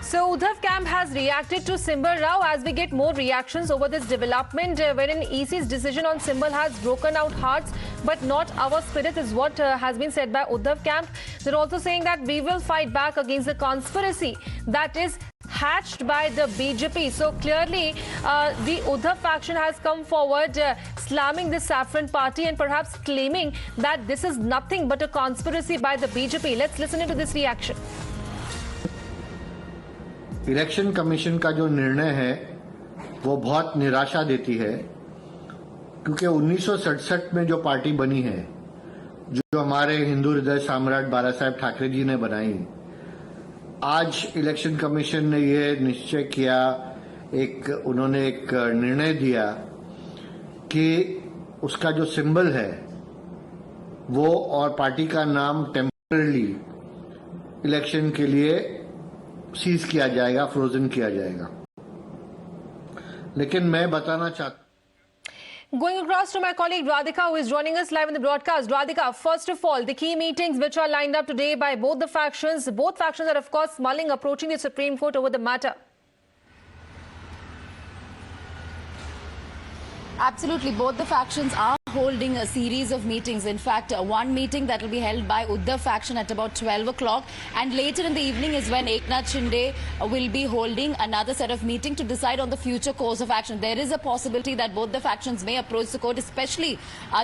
So Uddhav camp has reacted to Symbol Rao as we get more reactions over this development wherein EC's decision on Symbol has broken out hearts but not our spirit is what has been said by Uddhav camp. They're also saying that we will fight back against the conspiracy that is hatched by the BJP. So clearly the Uddhav faction has come forward slamming the Saffron party and perhaps claiming that this is nothing but a conspiracy by the BJP. Let's listen into this reaction. Election commission का जो निर्णय है वो बहुत निराशा देती है क्योंकि 1967 में जो पार्टी बनी है जो हमारे हिंदू हृदय सम्राट बाला साहेब ठाकरे जी ने बनाई, आज इलेक्शन कमीशन ने ये निश्चय किया, उन्होंने एक निर्णय दिया कि उसका जो सिंबल है वो और पार्टी का नाम टेम्पररी इलेक्शन के लिए सीज किया जाएगा, फ्रोजन किया जाएगा। लेकिन मैं बताना चाहता Going across to my colleague Radhika, who is joining us live in the broadcast. Radhika, first of all, the key meetings which are lined up today by both the factions. Both factions are, of course, mulling approaching the Supreme Court over the matter. Absolutely, both the factions are holding a series of meetings. In fact, one meeting that will be held by Uddhav faction at about 12 o'clock, and later in the evening is when Eknath Shinde will be holding another set of meeting to decide on the future course of action. There is a possibility that both the factions may approach the court, especially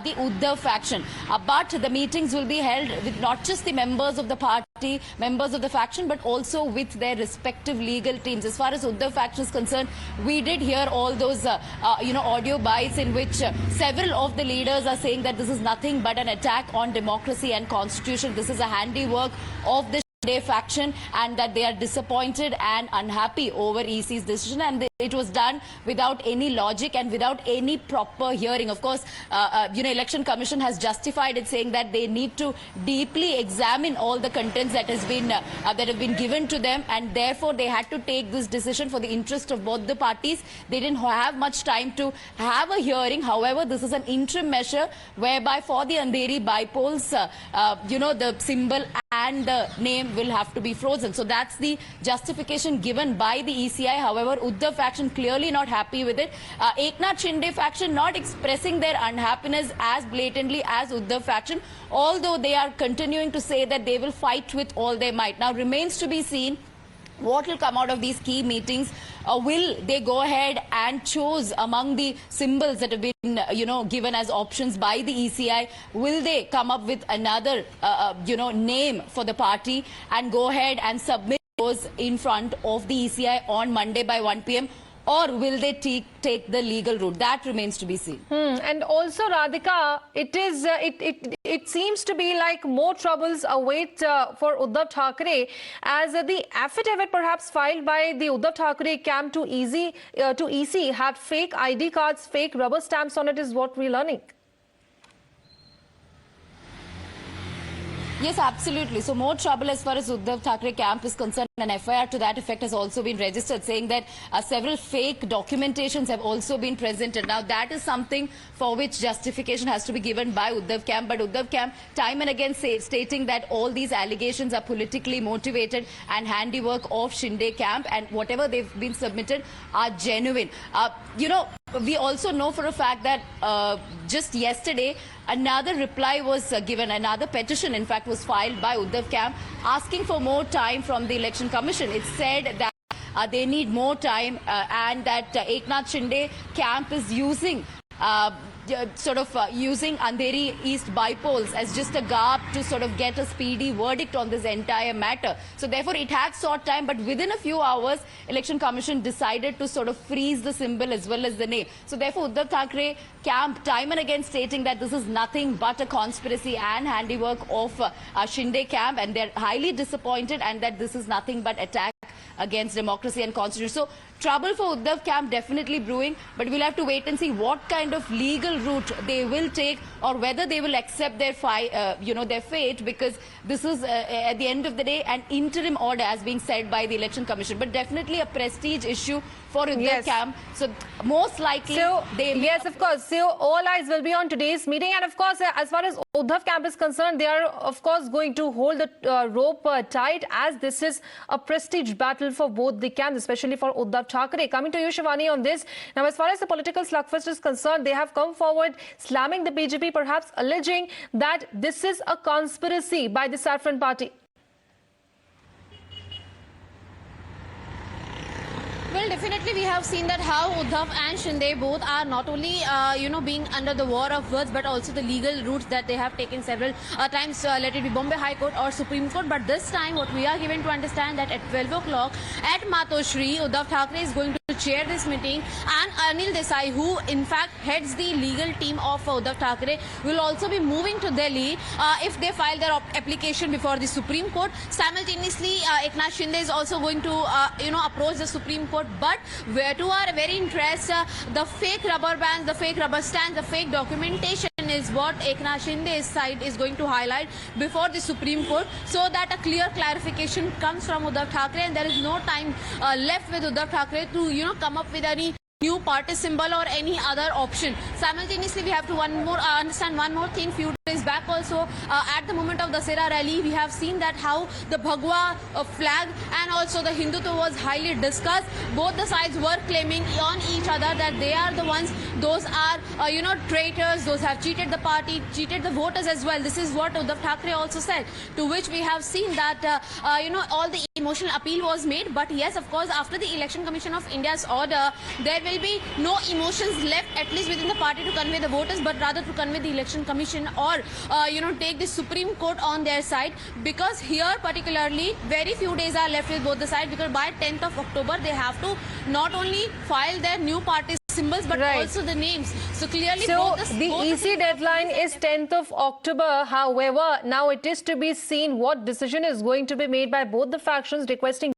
the Uddhav faction. But the meetings will be held with not just the members of the party, members of the faction, but also with their respective legal teams. As far as Uddhav faction is concerned, we did hear all those audio bites in which several of the leaders are saying that this is nothing but an attack on democracy and constitution. This is a handiwork of the Shinde faction, and that they are disappointed and unhappy over EC's decision, and it was done without any logic and without any proper hearing. Of course, Election Commission has justified it, saying that they need to deeply examine all the contents that have been given to them, and therefore they had to take this decision for the interest of both the parties. They didn't have much time to have a hearing. However, this is an interim measure whereby for the Andheri bypolls, the symbol and the name will have to be frozen. So that's the justification given by the ECI. However, Uddhav faction clearly not happy with it. Eknath Shinde faction not expressing their unhappiness as blatantly as Uddhav faction, although they are continuing to say that they will fight with all their might. Now remains to be seen what will come out of these key meetings. Will they go ahead and choose among the symbols that have been, given as options by the ECI? Will they come up with another, name for the party and go ahead and submit those in front of the ECI on Monday by 1 p.m.? Or will they take the legal route? That remains to be seen. And also, Radhika, it seems to be like more troubles await for Uddhav Thackeray, as the affidavit perhaps filed by the Uddhav Thackeray camp to EC had fake ID cards, fake rubber stamps on it, is what we're learning. Yes, absolutely. So more trouble as far as Uddhav Thackeray camp is concerned. An FIR to that effect has also been registered, saying that several fake documentations have also been presented. Now that is something for which justification has to be given by Uddhav camp. But Uddhav camp time and again stating that all these allegations are politically motivated and handiwork of Shinde camp, and whatever they've been submitted are genuine. We also know for a fact that just yesterday another reply was given, another petition in fact was filed by Uddhav camp asking for more time from the Election Commission. It said that they need more time and that Eknath Shinde camp is using using Andheri East bypolls as just a garb to sort of get a speedy verdict on this entire matter. So therefore it had sought time, but within a few hours Election Commission decided to sort of freeze the symbol as well as the name. So therefore Uddhav Thackeray camp time and again stating that this is nothing but a conspiracy and handiwork of Shinde camp, and they're highly disappointed, and that this is nothing but attack against democracy and constitution. So trouble for Uddhav camp definitely brewing, but we'll have to wait and see what kind of legal route they will take, or whether they will accept their their fate, because this is at the end of the day an interim order as being said by the Election Commission, but definitely a prestige issue for Uddhav camp. So most likely yes, of course. So all eyes will be on today's meeting, and of course as far as Uddhav camp is concerned, they are of course going to hold the rope tight, as this is a prestige battle battle for both the camps, especially for Uddhav Thackeray. Coming to you, Shivani, on this. Now, as far as the political slugfest is concerned, they have come forward slamming the BJP, perhaps alleging that this is a conspiracy by the Saffron Party. Well, definitely we have seen that how Uddhav and Shinde both are not only, being under the war of words, but also the legal routes that they have taken several times, let it be Bombay High Court or Supreme Court. But this time what we are given to understand that at 12 o'clock at Matoshri, Uddhav Thackeray is going to chair this meeting, and Anil Desai, who in fact heads the legal team of Uddhav Thackeray, will also be moving to Delhi if they file their application before the Supreme Court. Simultaneously, Eknath Shinde is also going to, approach the Supreme Court. But to our very interest, the fake rubber bands, the fake rubber stands, the fake documentation is what Eknath Shinde's side is going to highlight before the Supreme Court, so that a clear clarification comes from Uddhav Thackeray, and there is no time left with Uddhav Thackeray to come up with any new party symbol or any other option. Simultaneously, we have to understand one more thing. Few days back also, at the moment of the Dasera rally, we have seen that how the Bhagwa flag and also the Hindutva was highly discussed. Both the sides were claiming on each other that they are the ones, those are, traitors, those have cheated the party, cheated the voters as well. This is what Uddhav Thackeray also said, to which we have seen that, all the emotional appeal was made. But yes, of course, after the Election Commission of India's order, there will be no emotions left, at least within the party, to convey the voters, but rather to convey the Election Commission or, take the Supreme Court on their side. Because here particularly, very few days are left with both the sides, because by 10th of October, they have to not only file their new party symbols, but also the names. So clearly, the EC deadline is 10th of October. However, now it is to be seen what decision is going to be made by both the factions requesting